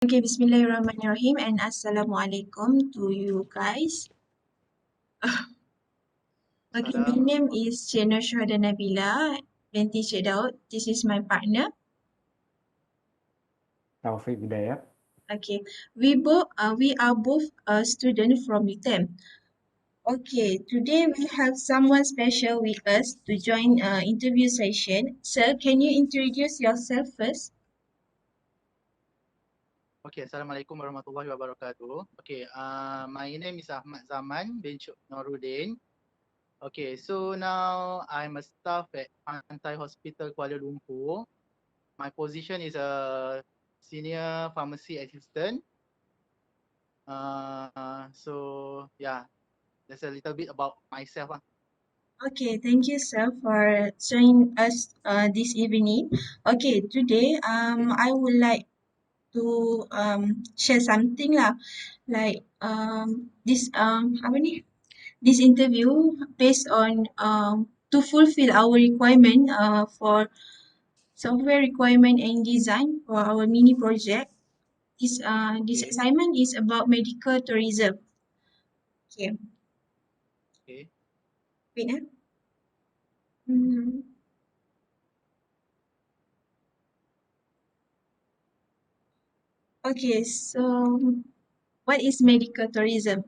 Okay, Bismillahirrahmanirrahim and Assalamualaikum to you guys. Okay, my Salam. name is Cik Nur Syuhada Nabila binti Cik Daud. This is my partner. Taufik Hidayat. Okay, we are both a student from UTM. Okay, today we have someone special with us to join interview session. Sir, can you introduce yourself first? Okay, Assalamualaikum warahmatullahi wabarakatuh. Okay, my name is Ahmad Zaman bin Noruddin. Okay, so now I'm a staff at Pantai Hospital Kuala Lumpur. My position is a senior pharmacy assistant. So yeah, that's a little bit about myself. Okay, thank you, sir, for joining us this evening. Okay, today I would like to share something lah, like apa ni, this interview based on to fulfill our requirement for software requirement and design for our mini project. This Okay, assignment is about medical tourism. Okay, okay, wait ah. Hmm. Okay, so what is medical tourism?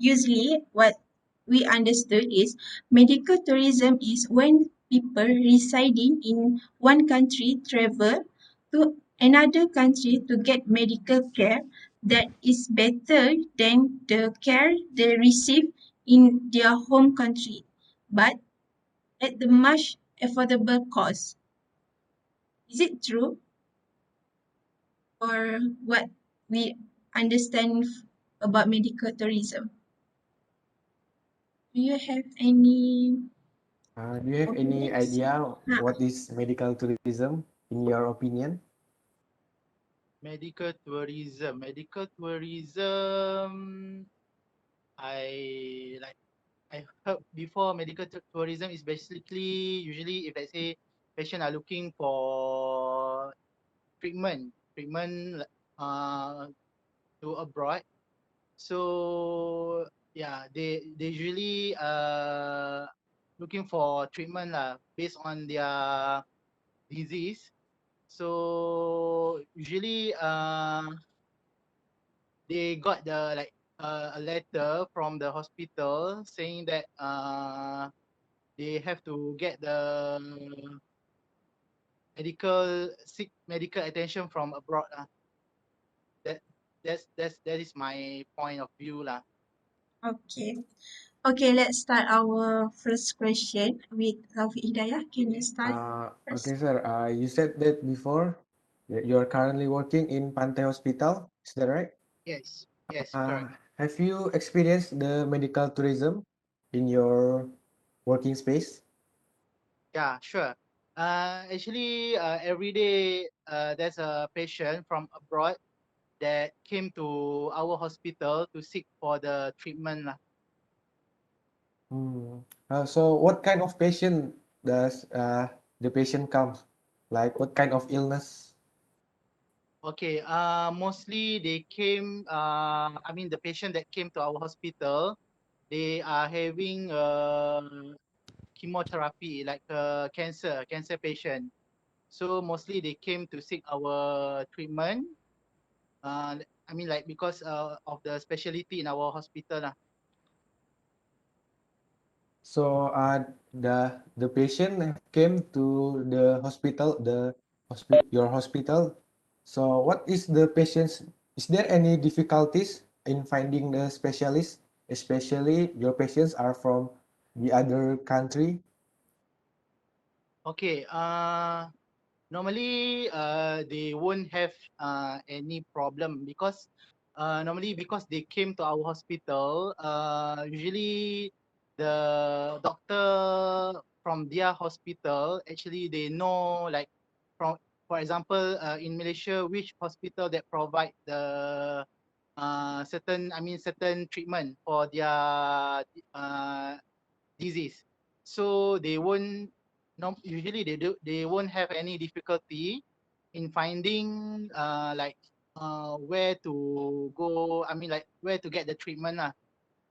Usually, what we understood is medical tourism is when people residing in one country travel to another country to get medical care that is better than the care they receive in their home country, but at the much affordable cost. Is it true, or what we understand about medical tourism? Do you have any Do you have any opinions? idea Ha. what is medical tourism in your opinion? medical tourism. Medical tourism. I like. I heard before medical tourism is basically usually if let's say patient are looking for treatment to abroad. So yeah, they usually looking for treatment based on their disease. So usually they got the like a letter from the hospital saying that they have to get the seek medical attention from abroad lah. That that is my point of view lah. Okay. Okay, let's start our first question with Taufik Hidayah. Can you start Okay, first? sir. You said that before that you are currently working in Pantai Hospital. Is that right? Yes, correct. Have you experienced the medical tourism in your working space? Yeah, sure. Actually, every day there's a patient from abroad that came to our hospital to seek for the treatment lah. So what kind of patient does the patient come? Like what kind of illness? Okay, mostly they came, I mean, the patient that came to our hospital, they are having chemotherapy, like cancer patient. So mostly they came to seek our treatment. I mean, like because of the specialty in our hospital lah. So the patient came to the hospital, your hospital. So what is the patient's? Is there any difficulties in finding the specialist, especially your patients are from the other country? Okay, normally they won't have any problem because normally because they came to our hospital, usually the doctor from their hospital actually they know like from for example in Malaysia which hospital that provide the certain treatment for their disease. So they won't usually they won't have any difficulty in finding like where to go. I mean, like where to get the treatment lah.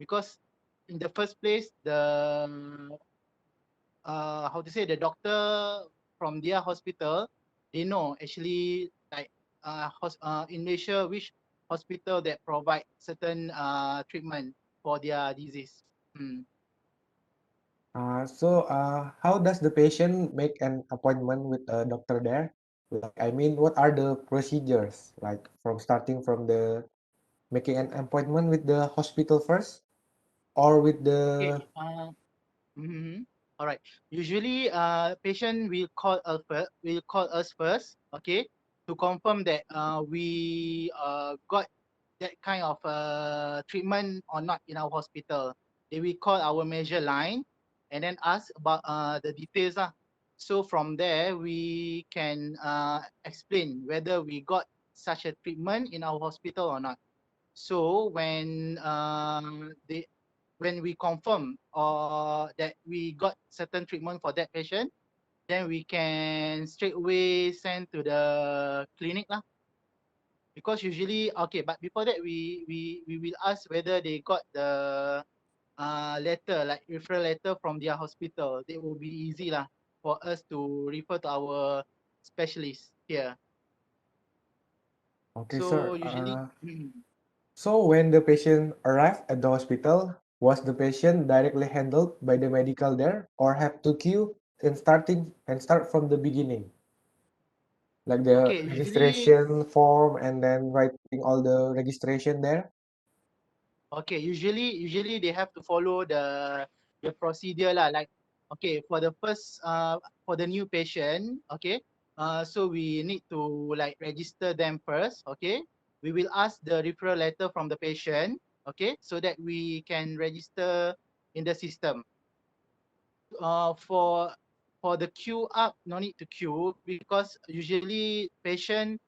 Because in the first place, the how to say, the doctor from their hospital, they know actually like in Malaysia which hospital that provide certain treatment for their disease. Mm. How does the patient make an appointment with a doctor there? Like, I mean, what are the procedures? Like, from starting from the making an appointment with the hospital first, or with Okay. the Mhm. All right. Usually, patient will call us first, okay, to confirm that we got that kind of treatment or not in our hospital. They will call our measure line and then ask about the details lah. So from there, we can explain whether we got such a treatment in our hospital or not. So when we confirm or that we got certain treatment for that patient, then we can straight away send to the clinic lah. Because usually, okay, but before that, we will ask whether they got the letter, like referral letter from their hospital. It will be easy lah for us to refer to our specialist here. okay, So sir. usually, So when the patient arrived at the hospital, was the patient directly handled by the medical there, or have to queue and start from the beginning, like the okay, usually registration form and then writing all the registration there? Okay, usually they have to follow the procedure lah. Like, okay, for the new patient, okay, so we need to like register them first, okay. We will ask the referral letter from the patient, okay, so that we can register in the system. Uh, for for the queue up, no need to queue because usually patient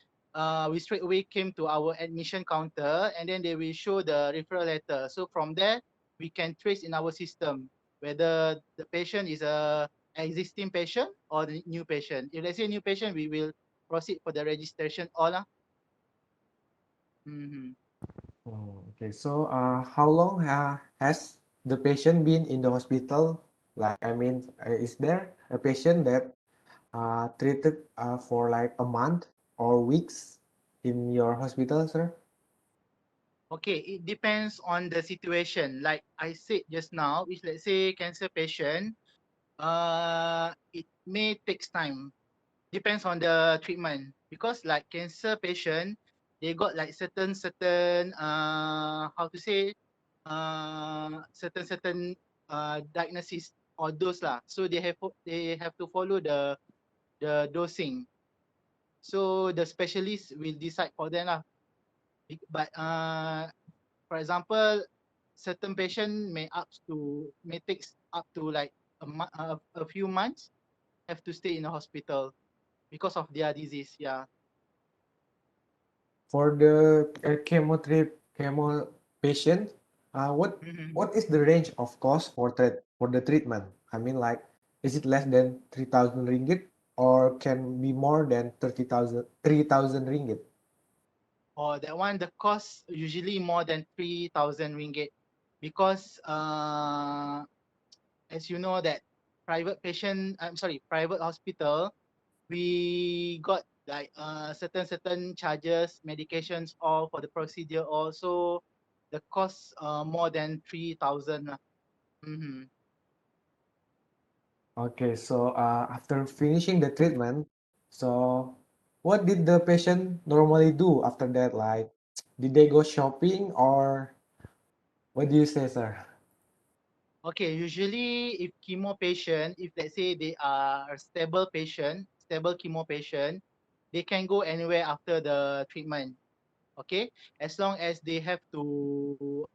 we straight away came to our admission counter and then they will show the referral letter. So from there we can trace in our system whether the patient is a existing patient or the new patient. If let's say new patient, we will proceed for the registration all lah. Mm-hmm. Oh, okay. How long has the patient been in the hospital? Like, I mean, is there a patient that treated for like a month or weeks in your hospital, sir? Okay, it depends on the situation. Like I said just now, if let's say cancer patient, it may takes time. Depends on the treatment because like cancer patient, they got like certain how to say certain diagnosis or dose lah. So they have to follow the dosing. So the specialist will decide for them lah. But for example, certain patient may takes up to like a few months have to stay in the hospital because of their disease. Yeah. For the chemo patient, Mhm. what is the range of cost for the treatment? I mean, like, is it less than 3,000 ringgit or can be more than 3,000 ringgit? Or that one, the cost usually more than 3,000 ringgit because as you know that private hospital, we got like certain charges, medications, all for the procedure also the cost more than 3,000 lah. Mm-hmm. Okay, after finishing the treatment, so what did the patient normally do after that? Like, did they go shopping or what do you say, sir? Okay, usually if chemo patient, if let's say they are a stable chemo patient, they can go anywhere after the treatment. Okay, as long as they have to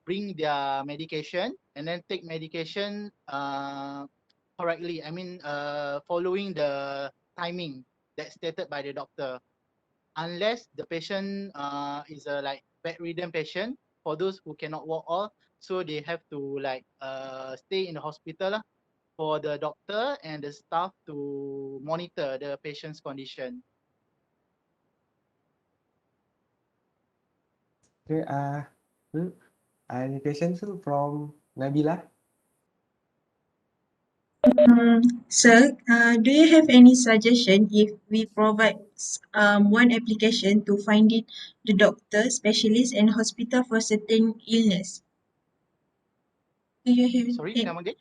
bring their medication and then take medication correctly. I mean, following the timing that's stated by the doctor. Unless the patient is a like bedridden patient, for those who cannot walk all, so they have to like stay in the hospital lah, for the doctor and the staff to monitor the patient's condition. Okay, any questions from Nabila? Sir, do you have any suggestion if we provide one application to finding the doctor, specialist, and hospital for certain illness? Do you have Sorry, any, come again?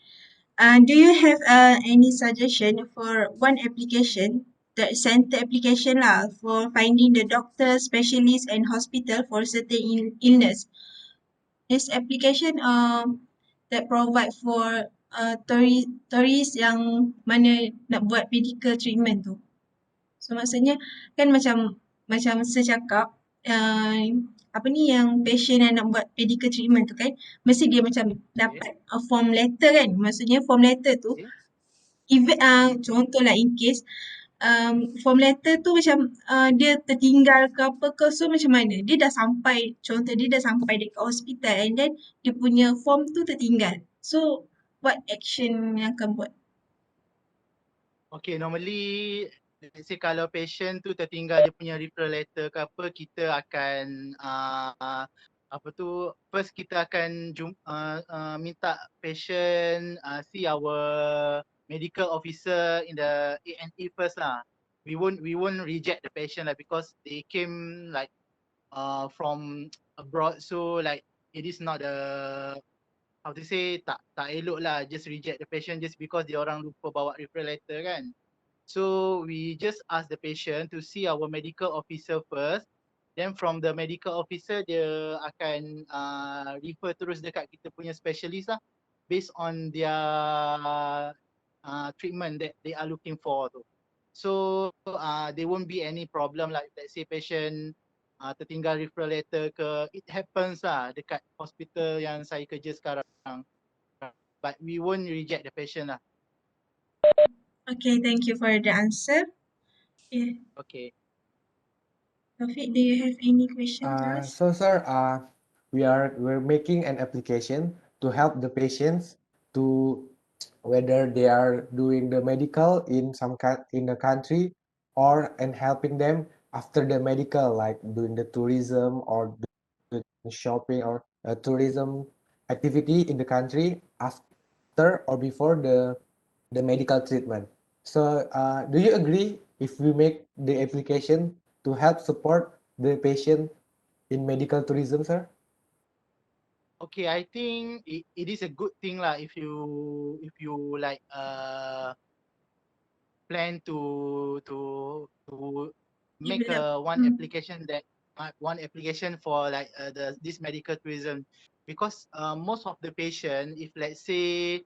do you have any suggestion for one application, the center application lah, for finding the doctor, specialist, and hospital for certain illness? This application that provide for tourist yang mana nak buat medical treatment tu. So maksudnya kan macam saya cakap apa ni yang patient yang nak buat medical treatment tu kan mesti dia macam Okay. dapat form letter kan. Maksudnya form letter tu Okay. even contohlah in case form letter tu macam dia tertinggal ke apa ke, so macam mana? Dia dah sampai, contoh dia dah sampai dekat hospital and then dia punya form tu tertinggal. So what action yang akan buat? Okay, normally let's say kalau patient tu tertinggal dia punya referral letter ke apa, kita akan apa tu, first kita akan minta patient see our medical officer in the A&E first lah. We won't reject the patient lah because they came like from abroad, so like it is not a, how to say, tak elok lah just reject the patient just because dia orang lupa bawa referral letter kan. So we just ask the patient to see our medical officer first. Then from the medical officer dia akan refer terus dekat kita punya specialist lah based on their treatment that they are looking for tu. So there won't be any problem like let's say patient tertinggal referral letter ke, it happens lah dekat hospital yang saya kerja sekarang. But we won't reject the patient lah. Okay, thank you for the answer. Okay, Okay. Taufik, do you have any question to ask? So sir, we're making an application to help the patients to whether they are doing the medical in in the country or and helping them after the medical, like doing the tourism or doing shopping or tourism activity in the country after or before the medical treatment. So, do you agree if we make the application to help support the patient in medical tourism, sir? Okay, I think it is a good thing lah if you like plan to make Develop. one application that one application for like this medical tourism, because most of the patient, if let's say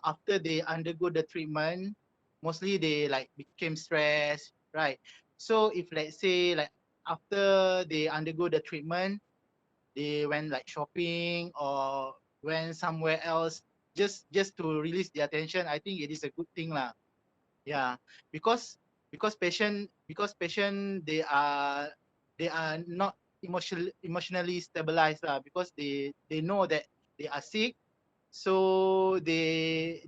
after they undergo the treatment, mostly they like became stressed, right? So if let's say like after they undergo the treatment, they went like shopping or went somewhere else just to release their tension, I think it is a good thing lah. Yeah, because patient they are not emotionally stabilized lah, because they know that they are sick. So they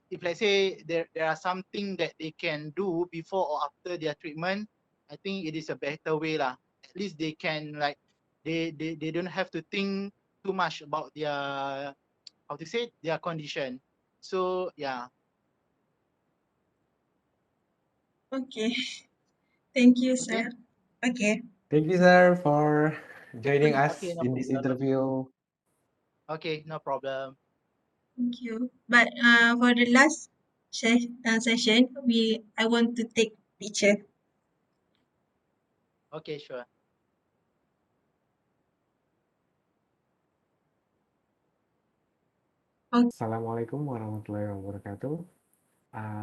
if let's say there are something that they can do before or after their treatment, I think it is a better way lah. At least they can like they don't have to think too much about their, how to say, their condition. So yeah. Okay, thank you, Okay. sir. Okay, Thank you, sir, for joining Okay, us no in this problem. interview. Okay, no problem. thank you. But for the last session, I want to take picture. Okay, sure. Assalamualaikum warahmatullahi wabarakatuh.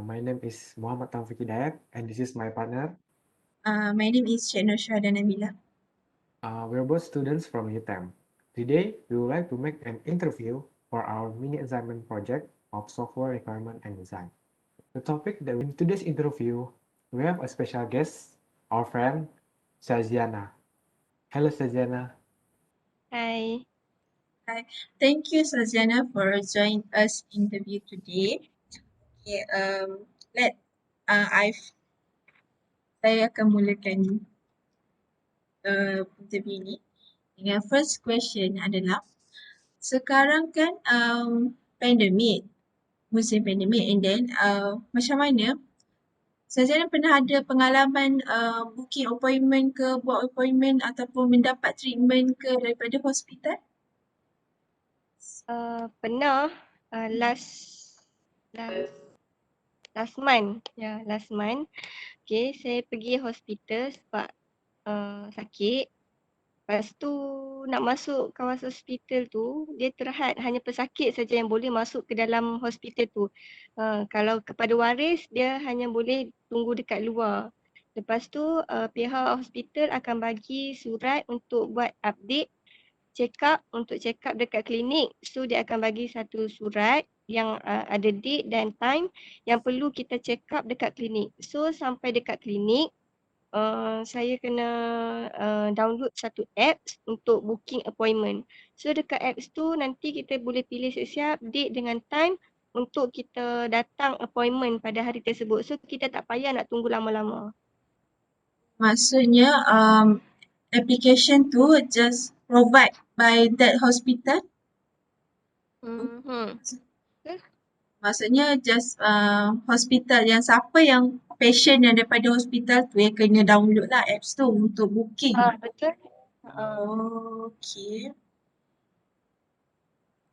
My name is Muhammad Taufik Hidayat, and this is my partner. My name is Sheikh Nursyah Danabila. We're both students from UTEM. Today, we would like to make an interview for our mini assignment project of software requirement and design. The topic that in today's interview, we have a special guest, our friend, Saziana. Hello, Saziana. Hi. Hi, thank you, Saziana, for joining us interview today. Okay, let saya akan mulakan interview ini. Yang first question adalah, sekarang kan pandemik, musim pandemik, and then macam mana Sarjana pernah ada pengalaman booking appointment ke, buat appointment ataupun mendapat treatment ke daripada hospital? Pernah last last month. Ya, last month. Okay, saya pergi hospital sebab sakit. Lepas tu nak masuk kawasan hospital tu, dia terhad hanya pesakit saja yang boleh masuk ke dalam hospital tu. Kalau kepada waris, dia hanya boleh tunggu dekat luar. Lepas tu pihak hospital akan bagi surat untuk buat update untuk check up dekat klinik. So dia akan bagi satu surat yang ada date dan time yang perlu kita check up dekat klinik. So sampai dekat klinik, saya kena download satu apps untuk booking appointment. So dekat apps tu nanti kita boleh pilih siap-siap date dengan time untuk kita datang appointment pada hari tersebut. So kita tak payah nak tunggu lama-lama. Maksudnya application tu just provide by that hospital? Maksudnya just hospital yang siapa yang patient yang daripada hospital tu yang kena download lah apps tu untuk booking. Betul. Okay.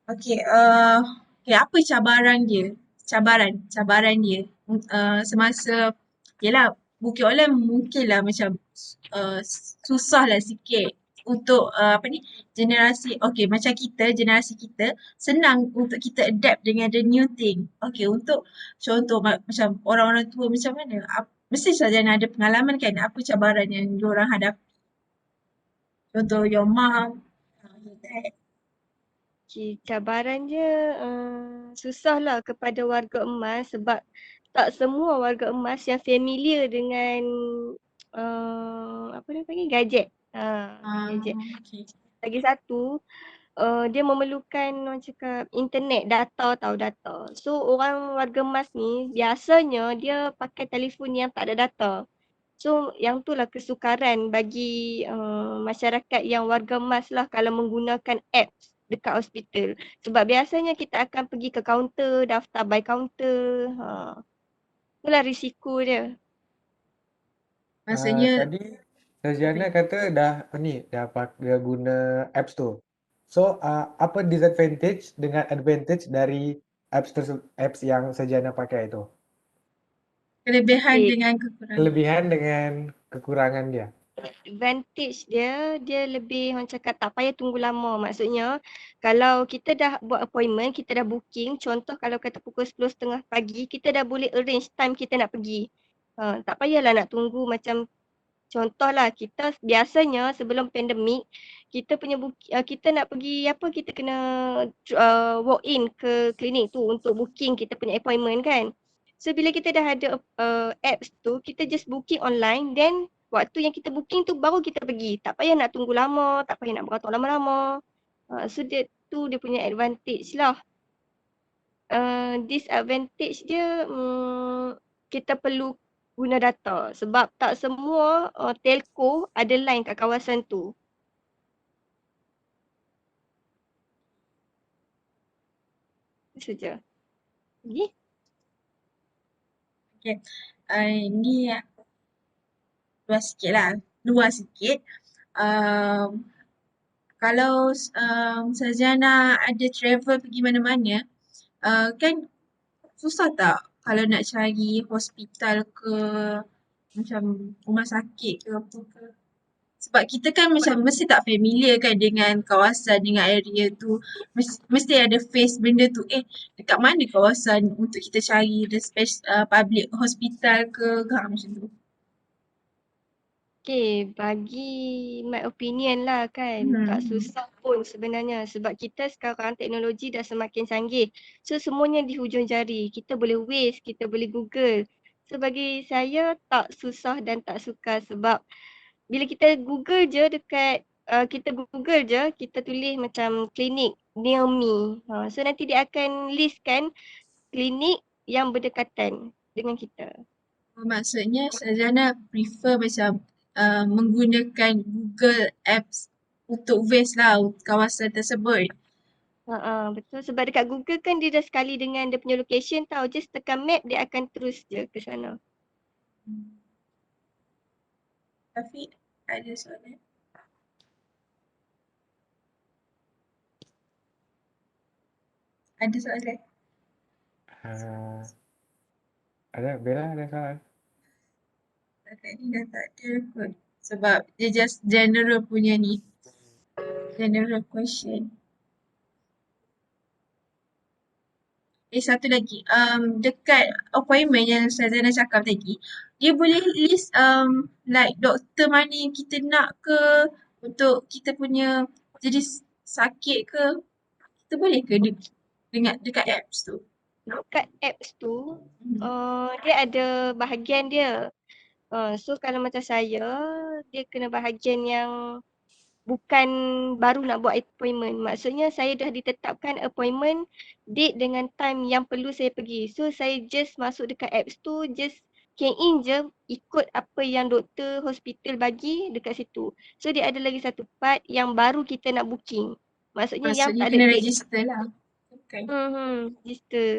Okay, apa cabaran dia? Cabaran dia semasa, yelah, bukit online mungkinlah macam susah lah sikit untuk generasi, okay, macam kita, generasi kita, senang untuk kita adapt dengan the new thing. Okay, untuk contoh macam orang-orang tua macam mana? Mesti saja ada pengalaman kan, apa cabaran yang diorang hadapi? Contoh your mom, your dad. Okay, cabaran dia susahlah kepada warga emas sebab tak semua warga emas yang familiar dengan apa dia panggil gadget. Gadget. Okay. Lagi satu, dia memerlukan orang cakap internet, data. So orang warga emas ni biasanya dia pakai telefon yang tak ada data. So yang itulah kesukaran bagi masyarakat yang warga emas lah kalau menggunakan apps dekat hospital. Sebab biasanya kita akan pergi ke kaunter, daftar by kaunter. Itulah risiko dia. Maksudnya Tadi Sarjana kata dah guna apps tu. So apa disadvantage dengan advantage dari apps yang Sarjana pakai itu? kelebihan Okay. dengan kekurangan. Kelebihan dengan kekurangan dia. Advantage dia lebih orang cakap tak payah tunggu lama. Maksudnya kalau kita dah buat appointment, kita dah booking, contoh kalau kata pukul 10.30 pagi, kita dah boleh arrange time kita nak pergi. Tak payahlah nak tunggu macam contohlah kita biasanya sebelum pandemik, kita punya kita nak pergi kita kena walk in ke klinik tu untuk booking kita punya appointment kan. So bila kita dah ada apps tu, kita just booking online, then waktu yang kita booking tu baru kita pergi. Tak payah nak tunggu lama, tak payah nak beratur lama-lama. So dia punya advantage lah. Disadvantage dia kita perlu guna data sebab tak semua telco ada line kat kawasan tu. Itu saja. Lagi? Okay. Ini luas sikit. Kalau Sarjana ada travel pergi mana-mana, kan susah tak kalau nak cari hospital ke macam rumah sakit ke apa ke? Sebab kita kan macam mesti tak familiar kan dengan kawasan, dengan area tu. Mesti ada face benda tu. Dekat mana kawasan untuk kita cari the public hospital ke macam tu. Okay, bagi my opinion lah kan, tak susah pun sebenarnya sebab kita sekarang teknologi dah semakin canggih. So semuanya di hujung jari, kita boleh waste, kita boleh google. So bagi saya tak susah dan tak sukar sebab bila kita google je kita tulis macam klinik near me. So nanti dia akan listkan klinik yang berdekatan dengan kita. Maksudnya Sarjana prefer macam menggunakan Google Apps untuk base lah kawasan tersebut. Betul. Sebab dekat Google kan dia dah sekali dengan dia punya location tau. Just tekan map dia akan terus je ke sana. Tapi ada soalan. Ada soalan. Ah, ada Bella ada soalan? Setakat ni dah tak ada kot. Sebab dia just general punya ni. General question. Satu lagi. Dekat appointment yang Syazana cakap tadi, dia boleh list like doktor mana yang kita nak ke untuk kita punya jadi sakit ke. Kita boleh ke dengar dekat apps tu? Dekat apps tu, Hmm. dia ada bahagian dia. So kalau macam saya, dia kena bahagian yang bukan baru nak buat appointment. Maksudnya saya dah ditetapkan appointment, date dengan time yang perlu saya pergi. So saya just masuk dekat apps tu, just key in je ikut apa yang doktor hospital bagi dekat situ. So dia ada lagi satu part yang baru kita nak booking. Maksudnya yang Maksudnya tak ada kena date. register lah. Okay. Register.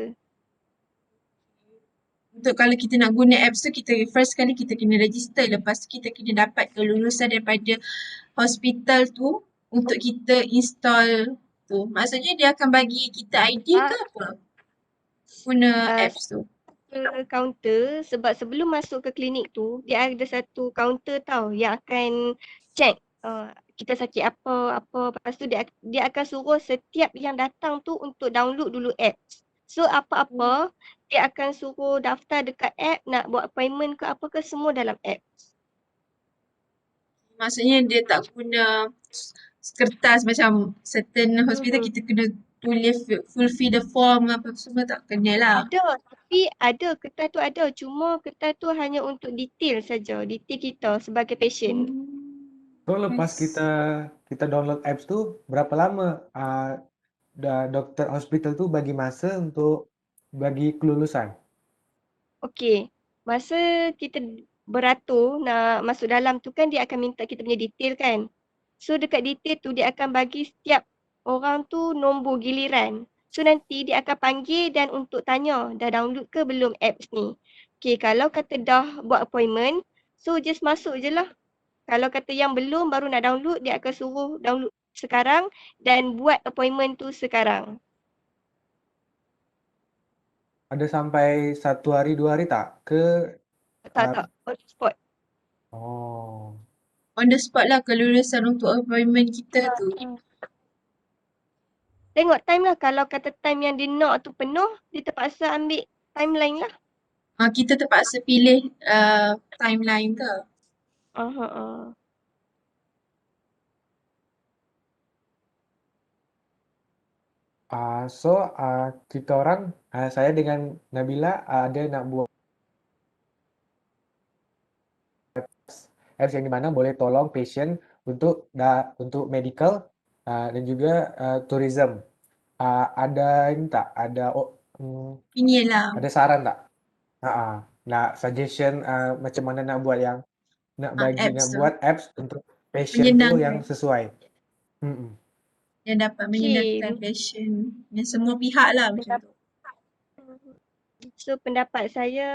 Untuk kalau kita nak guna apps tu, kita first kali kita kena register. Lepas tu kita kena dapat kelulusan daripada hospital tu untuk kita install tu. Maksudnya dia akan bagi kita ID ke apa? Guna Uh, apps tu. ke kaunter sebab sebelum masuk ke klinik tu dia ada satu kaunter tau yang akan check kita sakit apa lepas tu dia akan suruh setiap yang datang tu untuk download dulu apps. So apa-apa dia akan suruh daftar dekat app nak buat appointment ke apa ke semua dalam app. Maksudnya dia tak guna kertas macam certain hospital Hmm. kita kena tulis fulfill the form apa semua tak kena lah. Tapi ada kertas tu ada, cuma kertas tu hanya untuk detail saja, detail kita sebagai patient. So lepas kita download apps tu berapa lama dokter hospital tu bagi masa untuk bagi kelulusan? Okey, masa kita beratur nak masuk dalam tu kan dia akan minta kita punya detail kan. So dekat detail tu dia akan bagi setiap orang tu nombor giliran. So nanti dia akan panggil dan untuk tanya dah download ke belum apps ni. Okey, kalau kata dah buat appointment, so just masuk je lah. Kalau kata yang belum baru nak download, dia akan suruh download sekarang dan buat appointment tu sekarang. Ada sampai 1 hari 2 hari tak? Tak, on the spot. Oh, On the spot lah kelulusan untuk appointment kita tu. Tengok time lah. Kalau kata time yang dia nak tu penuh, dia terpaksa ambil timeline lah. Kita terpaksa pilih timeline ke? so kita orang, saya dengan Nabila ada nak buat apps yang dimana boleh tolong patient untuk medical dan juga tourism. Ada ini tak? Ini lah Ada saran tak? Nak suggestion macam mana nak buat yang apps tu. buat apps untuk patient tu yang Menyenangkan. sesuai. Mm-mm. Yang dapat menyenangkan passion. Yang semua pihak lah macam tu. So pendapat saya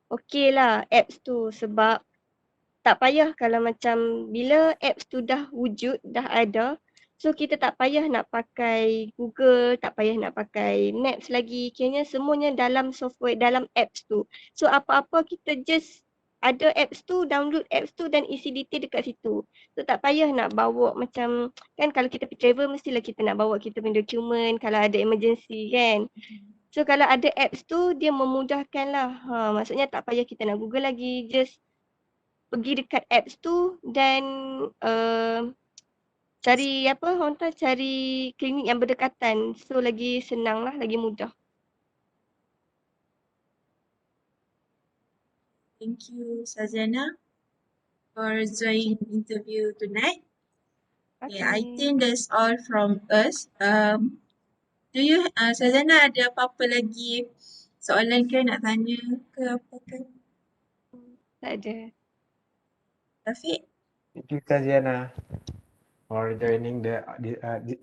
okey lah apps tu sebab tak payah kalau macam bila apps tu dah wujud, dah ada, so kita tak payah nak pakai Google, tak payah nak pakai Maps lagi. Kiranya semuanya dalam software, dalam apps tu. So apa-apa kita just ada apps tu, download apps tu dan isi detail dekat situ. So tak payah nak bawa macam, kan kalau kita pergi travel mestilah kita nak bawa kita punya dokumen kalau ada emergency kan. So kalau ada apps tu dia memudahkan lah. Maksudnya tak payah kita nak Google lagi, just pergi dekat apps tu dan cari apa orang kata cari klinik yang berdekatan. So lagi senang lah, lagi mudah. Thank you Sazana for joining interview tonight. Okay, I think that's all from us. Do you Sazana ada apa-apa lagi soalan ke nak tanya ke apa ke? Tak ada. Rafiq? Thank you, Kak Ziana. or joining the